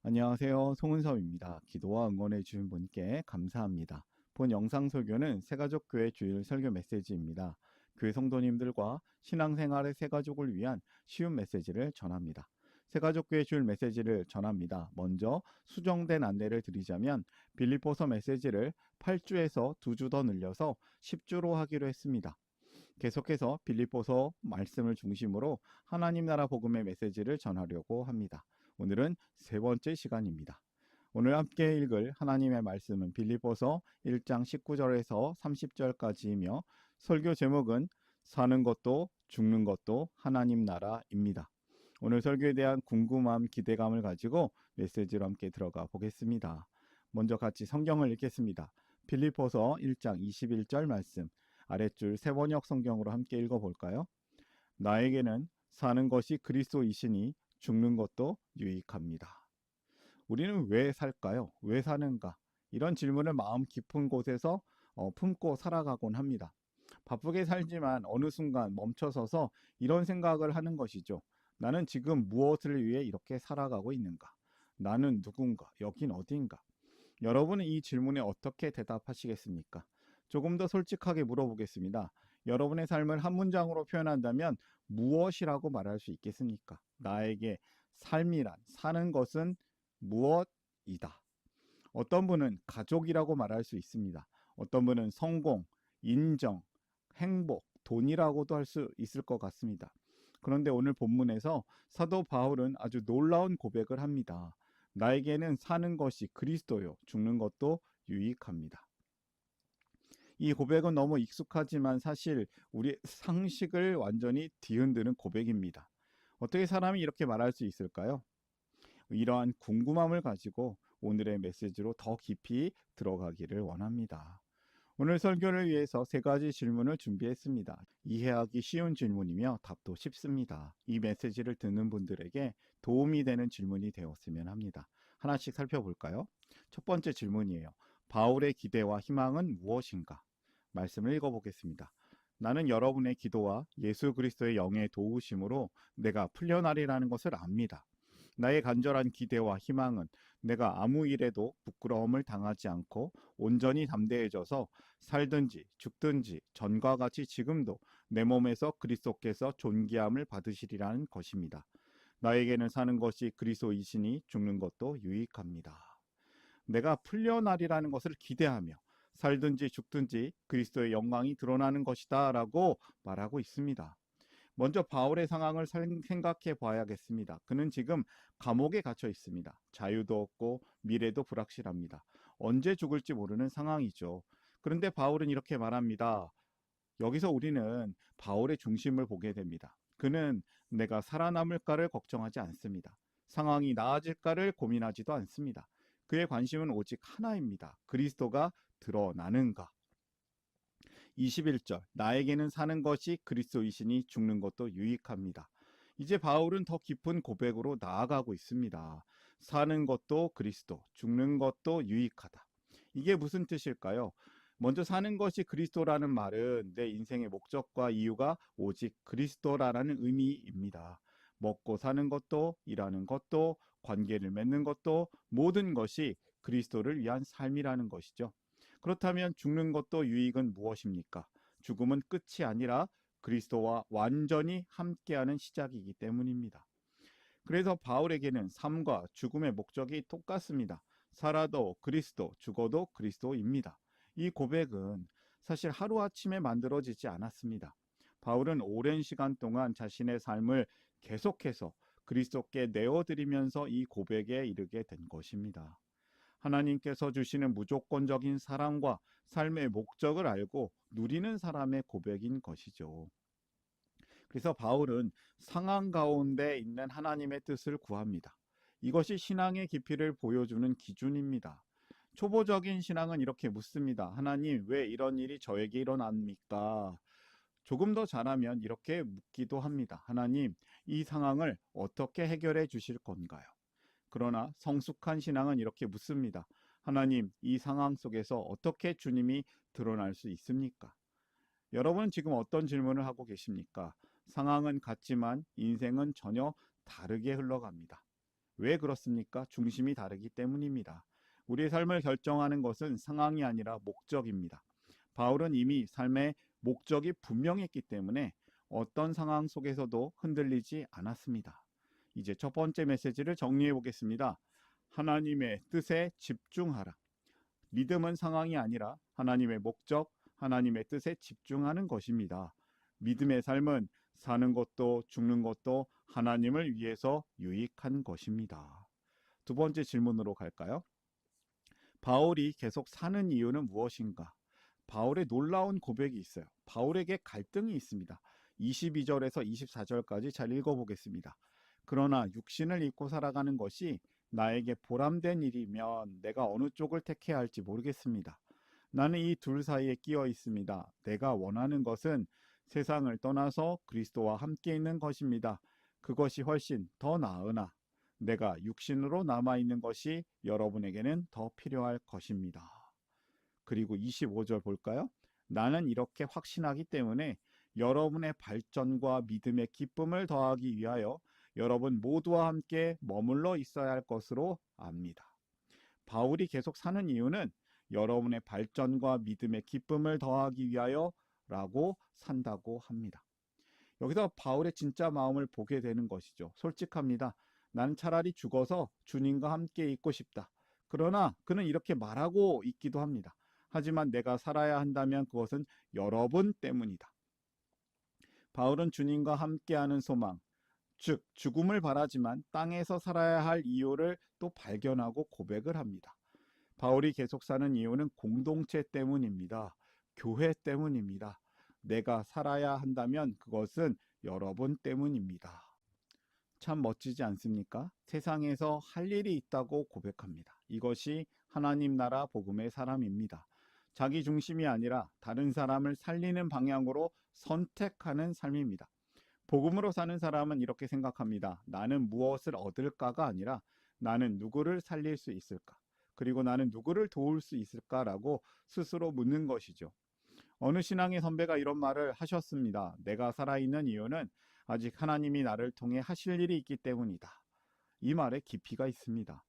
안녕하세요. 송은섭입니다. 기도와 응원해 주신 분께 감사합니다. 본 영상 설교는 새가족교회 주일 설교 메시지입니다. 교회 성도님들과 신앙생활의 새가족을 위한 쉬운 메시지를 전합니다. 새가족교회 주일 메시지를 전합니다. 먼저 수정된 안내를 드리자면 빌립보서 메시지를 8주에서 2주 더 늘려서 10주로 하기로 했습니다. 계속해서 빌립보서 말씀을 중심으로 하나님 나라 복음의 메시지를 전하려고 합니다. 오늘은 세 번째 시간입니다. 오늘 함께 읽을 하나님의 말씀은 빌립보서 1장 19절에서 30절까지이며 설교 제목은 사는 것도 죽는 것도 하나님 나라입니다. 오늘 설교에 대한 궁금함, 기대감을 가지고 메시지로 함께 들어가 보겠습니다. 먼저 같이 성경을 읽겠습니다. 빌립보서 1장 21절 말씀, 아랫줄 새번역 성경으로 함께 읽어볼까요? 나에게는 사는 것이 그리스도이시니 죽는 것도 유익합니다. 우리는 왜 살까요? 왜 사는가? 이런 질문을 마음 깊은 곳에서 품고 살아가곤 합니다. 바쁘게 살지만 어느 순간 멈춰서서 이런 생각을 하는 것이죠. 나는 지금 무엇을 위해 이렇게 살아가고 있는가? 나는 누군가? 여긴 어딘가? 여러분은 이 질문에 어떻게 대답하시겠습니까? 조금 더 솔직하게 물어보겠습니다. 여러분의 삶을 한 문장으로 표현한다면 무엇이라고 말할 수 있겠습니까? 나에게 삶이란, 사는 것은 무엇이다. 어떤 분은 가족이라고 말할 수 있습니다. 어떤 분은 성공, 인정, 행복, 돈이라고도 할 수 있을 것 같습니다. 그런데 오늘 본문에서 사도 바울은 아주 놀라운 고백을 합니다. 나에게는 사는 것이 그리스도요, 죽는 것도 유익합니다. 이 고백은 너무 익숙하지만 사실 우리 상식을 완전히 뒤흔드는 고백입니다. 어떻게 사람이 이렇게 말할 수 있을까요? 이러한 궁금함을 가지고 오늘의 메시지로 더 깊이 들어가기를 원합니다. 오늘 설교를 위해서 세 가지 질문을 준비했습니다. 이해하기 쉬운 질문이며 답도 쉽습니다. 이 메시지를 듣는 분들에게 도움이 되는 질문이 되었으면 합니다. 하나씩 살펴볼까요? 첫 번째 질문이에요. 바울의 기대와 희망은 무엇인가? 말씀을 읽어보겠습니다. 나는 여러분의 기도와 예수 그리스도의 영의 도우심으로 내가 풀려나리라는 것을 압니다. 나의 간절한 기대와 희망은 내가 아무 일에도 부끄러움을 당하지 않고 온전히 담대해져서 살든지 죽든지 전과 같이 지금도 내 몸에서 그리스도께서 존귀함을 받으시리라는 것입니다. 나에게는 사는 것이 그리스도이시니 죽는 것도 유익합니다. 내가 풀려나리라는 것을 기대하며 살든지 죽든지 그리스도의 영광이 드러나는 것이다 라고 말하고 있습니다. 먼저 바울의 상황을 생각해 봐야겠습니다. 그는 지금 감옥에 갇혀 있습니다. 자유도 없고 미래도 불확실합니다. 언제 죽을지 모르는 상황이죠. 그런데 바울은 이렇게 말합니다. 여기서 우리는 바울의 중심을 보게 됩니다. 그는 내가 살아남을까를 걱정하지 않습니다. 상황이 나아질까를 고민하지도 않습니다. 그의 관심은 오직 하나입니다. 그리스도가 드러나는가? 21절 나에게는 사는 것이 그리스도이시니 죽는 것도 유익합니다. 이제 바울은 더 깊은 고백으로 나아가고 있습니다. 사는 것도 그리스도, 죽는 것도 유익하다. 이게 무슨 뜻일까요? 먼저 사는 것이 그리스도라는 말은 내 인생의 목적과 이유가 오직 그리스도라는 의미입니다. 먹고 사는 것도, 일하는 것도, 관계를 맺는 것도 모든 것이 그리스도를 위한 삶이라는 것이죠. 그렇다면 죽는 것도 유익은 무엇입니까? 죽음은 끝이 아니라 그리스도와 완전히 함께하는 시작이기 때문입니다. 그래서 바울에게는 삶과 죽음의 목적이 똑같습니다. 살아도 그리스도, 죽어도 그리스도입니다. 이 고백은 사실 하루아침에 만들어지지 않았습니다. 바울은 오랜 시간 동안 자신의 삶을 계속해서 그리스도께 내어드리면서 이 고백에 이르게 된 것입니다. 하나님께서 주시는 무조건적인 사랑과 삶의 목적을 알고 누리는 사람의 고백인 것이죠. 그래서 바울은 상황 가운데 있는 하나님의 뜻을 구합니다. 이것이 신앙의 깊이를 보여주는 기준입니다. 초보적인 신앙은 이렇게 묻습니다. 하나님, 왜 이런 일이 저에게 일어납니까? 조금 더 잘하면 이렇게 묻기도 합니다. 하나님, 이 상황을 어떻게 해결해 주실 건가요? 그러나 성숙한 신앙은 이렇게 묻습니다. 하나님, 이 상황 속에서 어떻게 주님이 드러날 수 있습니까? 여러분은 지금 어떤 질문을 하고 계십니까? 상황은 같지만 인생은 전혀 다르게 흘러갑니다. 왜 그렇습니까? 중심이 다르기 때문입니다. 우리의 삶을 결정하는 것은 상황이 아니라 목적입니다. 바울은 이미 삶의 목적이 분명했기 때문에 어떤 상황 속에서도 흔들리지 않았습니다. 이제 첫 번째 메시지를 정리해 보겠습니다. 하나님의 뜻에 집중하라. 믿음은 상황이 아니라 하나님의 목적, 하나님의 뜻에 집중하는 것입니다. 믿음의 삶은 사는 것도 죽는 것도 하나님을 위해서 유익한 것입니다. 두 번째 질문으로 갈까요? 바울이 계속 사는 이유는 무엇인가? 바울의 놀라운 고백이 있어요. 바울에게 갈등이 있습니다. 22절에서 24절까지 잘 읽어보겠습니다. 그러나 육신을 입고 살아가는 것이 나에게 보람된 일이면 내가 어느 쪽을 택해야 할지 모르겠습니다. 나는 이 둘 사이에 끼어 있습니다. 내가 원하는 것은 세상을 떠나서 그리스도와 함께 있는 것입니다. 그것이 훨씬 더 나으나 내가 육신으로 남아있는 것이 여러분에게는 더 필요할 것입니다. 그리고 25절 볼까요? 나는 이렇게 확신하기 때문에 여러분의 발전과 믿음의 기쁨을 더하기 위하여 여러분 모두와 함께 머물러 있어야 할 것으로 압니다. 바울이 계속 사는 이유는 여러분의 발전과 믿음의 기쁨을 더하기 위하여 라고 산다고 합니다. 여기서 바울의 진짜 마음을 보게 되는 것이죠. 솔직합니다. 나는 차라리 죽어서 주님과 함께 있고 싶다. 그러나 그는 이렇게 말하고 있기도 합니다. 하지만 내가 살아야 한다면 그것은 여러분 때문이다. 바울은 주님과 함께하는 소망, 즉 죽음을 바라지만 땅에서 살아야 할 이유를 또 발견하고 고백을 합니다. 바울이 계속 사는 이유는 공동체 때문입니다. 교회 때문입니다. 내가 살아야 한다면 그것은 여러분 때문입니다. 참 멋지지 않습니까? 세상에서 할 일이 있다고 고백합니다. 이것이 하나님 나라 복음의 사람입니다. 자기 중심이 아니라 다른 사람을 살리는 방향으로 선택하는 삶입니다. 복음으로 사는 사람은 이렇게 생각합니다. 나는 무엇을 얻을까가 아니라 나는 누구를 살릴 수 있을까? 그리고 나는 누구를 도울 수 있을까라고 스스로 묻는 것이죠. 어느 신앙의 선배가 이런 말을 하셨습니다. 내가 살아있는 이유는 아직 하나님이 나를 통해 하실 일이 있기 때문이다. 이 말에 깊이가 있습니다.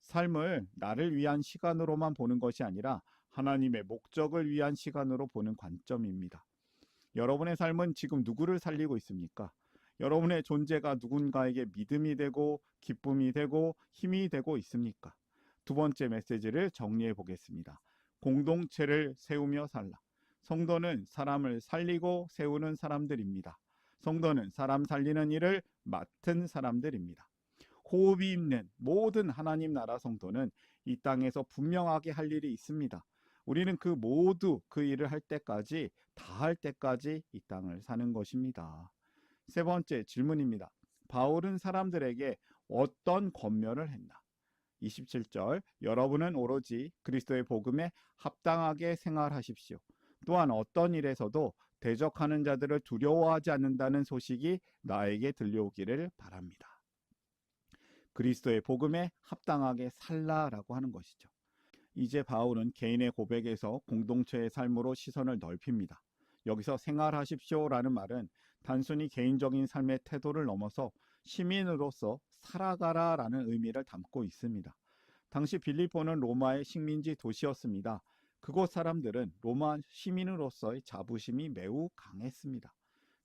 삶을 나를 위한 시간으로만 보는 것이 아니라 하나님의 목적을 위한 시간으로 보는 관점입니다. 여러분의 삶은 지금 누구를 살리고 있습니까? 여러분의 존재가 누군가에게 믿음이 되고 기쁨이 되고 힘이 되고 있습니까? 두 번째 메시지를 정리해 보겠습니다. 공동체를 세우며 살라. 성도는 사람을 살리고 세우는 사람들입니다. 성도는 사람 살리는 일을 맡은 사람들입니다. 호흡이 있는 모든 하나님 나라 성도는 이 땅에서 분명하게 할 일이 있습니다. 우리는 그 모두 그 일을 할 때까지 다 할 때까지 이 땅을 사는 것입니다. 세 번째 질문입니다. 바울은 사람들에게 어떤 권면을 했나? 27절 여러분은 오로지 그리스도의 복음에 합당하게 생활하십시오. 또한 어떤 일에서도 대적하는 자들을 두려워하지 않는다는 소식이 나에게 들려오기를 바랍니다. 그리스도의 복음에 합당하게 살라라고 하는 것이죠. 이제 바울은 개인의 고백에서 공동체의 삶으로 시선을 넓힙니다. 여기서 생활하십시오라는 말은 단순히 개인적인 삶의 태도를 넘어서 시민으로서 살아가라라는 의미를 담고 있습니다. 당시 빌립보는 로마의 식민지 도시였습니다. 그곳 사람들은 로마 시민으로서의 자부심이 매우 강했습니다.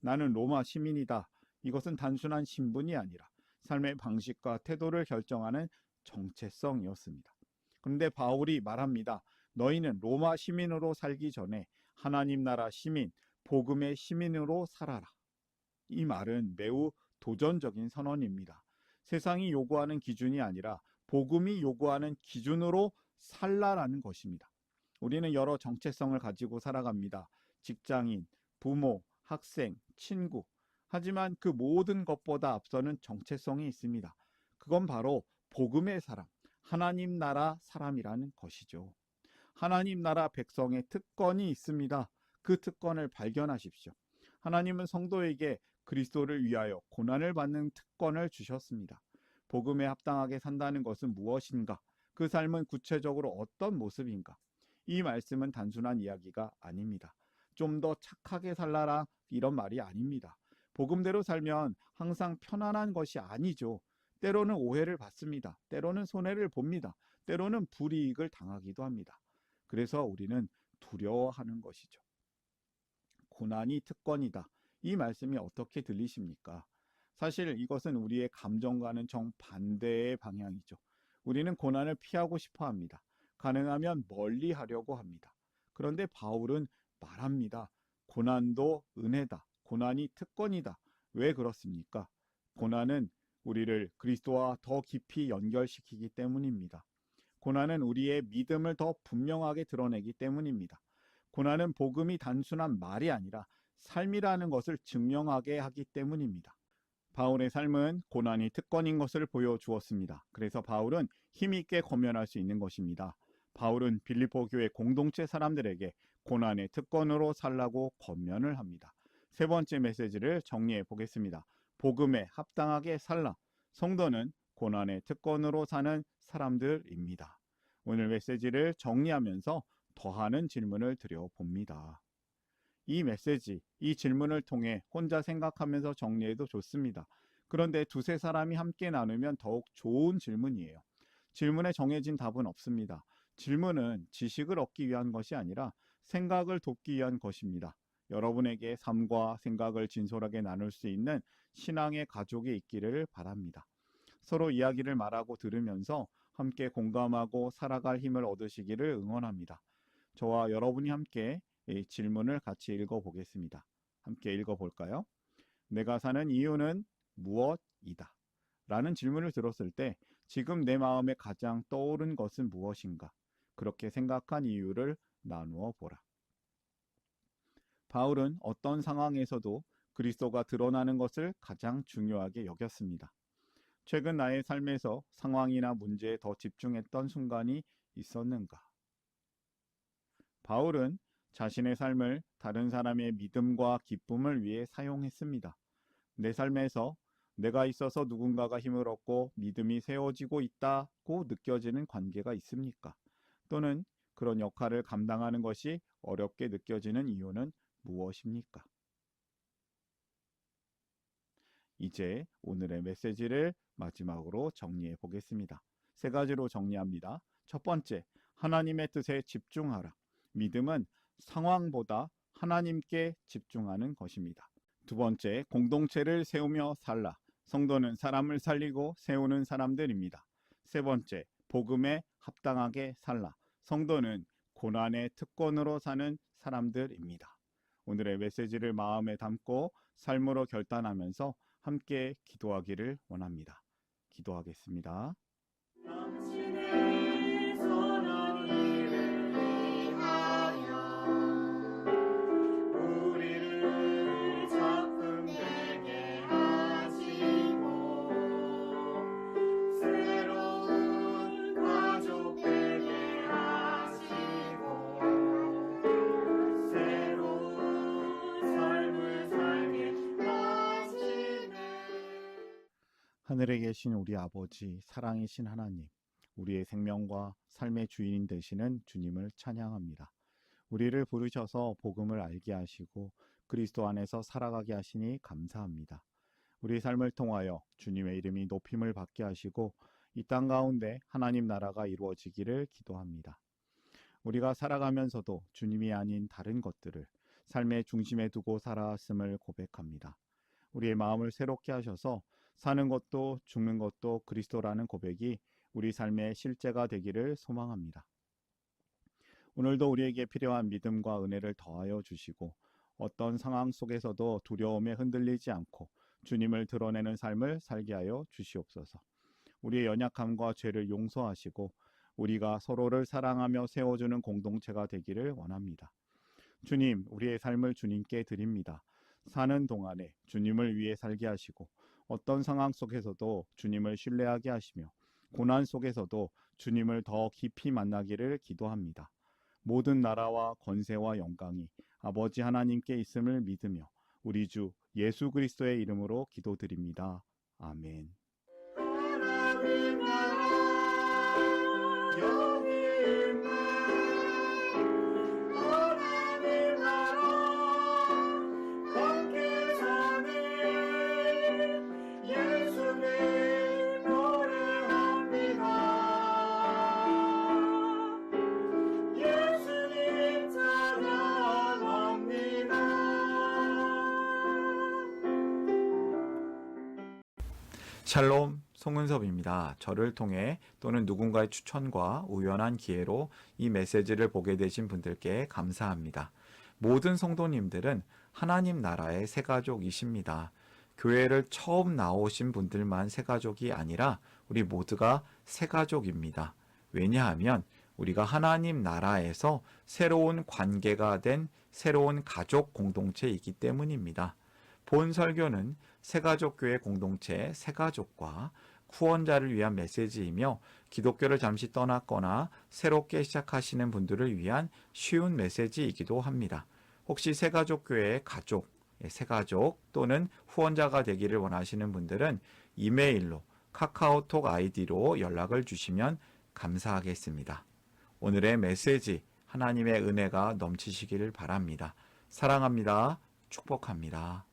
나는 로마 시민이다. 이것은 단순한 신분이 아니라 삶의 방식과 태도를 결정하는 정체성이었습니다. 그런데 바울이 말합니다. 너희는 로마 시민으로 살기 전에 하나님 나라 시민, 복음의 시민으로 살아라. 이 말은 매우 도전적인 선언입니다. 세상이 요구하는 기준이 아니라 복음이 요구하는 기준으로 살라라는 것입니다. 우리는 여러 정체성을 가지고 살아갑니다. 직장인, 부모, 학생, 친구. 하지만 그 모든 것보다 앞서는 정체성이 있습니다. 그건 바로 복음의 사람, 하나님 나라 사람이라는 것이죠. 하나님 나라 백성의 특권이 있습니다. 그 특권을 발견하십시오. 하나님은 성도에게 그리스도를 위하여 고난을 받는 특권을 주셨습니다. 복음에 합당하게 산다는 것은 무엇인가? 그 삶은 구체적으로 어떤 모습인가? 이 말씀은 단순한 이야기가 아닙니다. 좀 더 착하게 살라라 이런 말이 아닙니다. 복음대로 살면 항상 편안한 것이 아니죠. 때로는 오해를 받습니다. 때로는 손해를 봅니다. 때로는 불이익을 당하기도 합니다. 그래서 우리는 두려워하는 것이죠. 고난이 특권이다. 이 말씀이 어떻게 들리십니까? 사실 이것은 우리의 감정과는 정반대의 방향이죠. 우리는 고난을 피하고 싶어 합니다. 가능하면 멀리 하려고 합니다. 그런데 바울은 말합니다. 고난도 은혜다. 고난이 특권이다. 왜 그렇습니까? 고난은 우리를 그리스도와 더 깊이 연결시키기 때문입니다. 고난은 우리의 믿음을 더 분명하게 드러내기 때문입니다. 고난은 복음이 단순한 말이 아니라 삶이라는 것을 증명하게 하기 때문입니다. 바울의 삶은 고난이 특권인 것을 보여주었습니다. 그래서 바울은 힘있게 권면할 수 있는 것입니다. 바울은 빌립보 교회 공동체 사람들에게 고난의 특권으로 살라고 권면을 합니다. 세 번째 메시지를 정리해 보겠습니다. 복음에 합당하게 살라. 성도는 고난의 특권으로 사는 사람들입니다. 오늘 메시지를 정리하면서 더하는 질문을 드려봅니다. 이 메시지, 이 질문을 통해 혼자 생각하면서 정리해도 좋습니다. 그런데 두세 사람이 함께 나누면 더욱 좋은 질문이에요. 질문에 정해진 답은 없습니다. 질문은 지식을 얻기 위한 것이 아니라 생각을 돕기 위한 것입니다. 여러분에게 삶과 생각을 진솔하게 나눌 수 있는 신앙의 가족이 있기를 바랍니다. 서로 이야기를 말하고 들으면서 함께 공감하고 살아갈 힘을 얻으시기를 응원합니다. 저와 여러분이 함께 이 질문을 같이 읽어보겠습니다. 함께 읽어볼까요? 내가 사는 이유는 무엇이다? 라는 질문을 들었을 때 지금 내 마음에 가장 떠오른 것은 무엇인가? 그렇게 생각한 이유를 나누어 보라. 바울은 어떤 상황에서도 그리스도가 드러나는 것을 가장 중요하게 여겼습니다. 최근 나의 삶에서 상황이나 문제에 더 집중했던 순간이 있었는가? 바울은 자신의 삶을 다른 사람의 믿음과 기쁨을 위해 사용했습니다. 내 삶에서 내가 있어서 누군가가 힘을 얻고 믿음이 세워지고 있다고 느껴지는 관계가 있습니까? 또는 그런 역할을 감당하는 것이 어렵게 느껴지는 이유는 무엇입니까? 이제 오늘의 메시지를 마지막으로 정리해 보겠습니다. 세 가지로 정리합니다. 첫 번째, 하나님의 뜻에 집중하라. 믿음은 상황보다 하나님께 집중하는 것입니다. 두 번째, 공동체를 세우며 살라. 성도는 사람을 살리고 세우는 사람들입니다. 세 번째, 복음에 합당하게 살라. 성도는 고난의 특권으로 사는 사람들입니다. 오늘의 메시지를 마음에 담고 삶으로 결단하면서 함께 기도하기를 원합니다. 기도하겠습니다. 당신의 선한 일을 위하여 우리를 작품되게 하시고 새로운 가족 되게 하시고 새로운 삶을 살게 하시네. 하늘에 계신 우리 아버지, 사랑이신 하나님, 우리의 생명과 삶의 주인 되시는 주님을 찬양합니다. 우리를 부르셔서 복음을 알게 하시고 그리스도 안에서 살아가게 하시니 감사합니다. 우리 삶을 통하여 주님의 이름이 높임을 받게 하시고 이 땅 가운데 하나님 나라가 이루어지기를 기도합니다. 우리가 살아가면서도 주님이 아닌 다른 것들을 삶의 중심에 두고 살아왔음을 고백합니다. 우리의 마음을 새롭게 하셔서 사는 것도 죽는 것도 그리스도라는 고백이 우리 삶의 실제가 되기를 소망합니다. 오늘도 우리에게 필요한 믿음과 은혜를 더하여 주시고 어떤 상황 속에서도 두려움에 흔들리지 않고 주님을 드러내는 삶을 살게 하여 주시옵소서. 우리의 연약함과 죄를 용서하시고 우리가 서로를 사랑하며 세워주는 공동체가 되기를 원합니다. 주님, 우리의 삶을 주님께 드립니다. 사는 동안에 주님을 위해 살게 하시고 어떤 상황 속에서도 주님을 신뢰하게 하시며 고난 속에서도 주님을 더 깊이 만나기를 기도합니다. 모든 나라와 권세와 영광이 아버지 하나님께 있음을 믿으며 우리 주 예수 그리스도의 이름으로 기도드립니다. 아멘. 하나님 나라 여기 있네. 하나님 나라 함께 사네. 예수님 샬롬 송은섭입니다. 저를 통해 또는 누군가의 추천과 우연한 기회로 이 메시지를 보게 되신 분들께 감사합니다. 모든 성도님들은 하나님 나라의 새가족이십니다. 교회를 처음 나오신 분들만 새가족이 아니라 우리 모두가 새가족입니다. 왜냐하면 우리가 하나님 나라에서 새로운 관계가 된 새로운 가족 공동체이기 때문입니다. 본 설교는 새가족교회 공동체 새가족과 후원자를 위한 메시지이며 기독교를 잠시 떠났거나 새롭게 시작하시는 분들을 위한 쉬운 메시지이기도 합니다. 혹시 새가족교회의 가족, 새가족 또는 후원자가 되기를 원하시는 분들은 이메일로 카카오톡 아이디로 연락을 주시면 감사하겠습니다. 오늘의 메시지 하나님의 은혜가 넘치시기를 바랍니다. 사랑합니다. 축복합니다.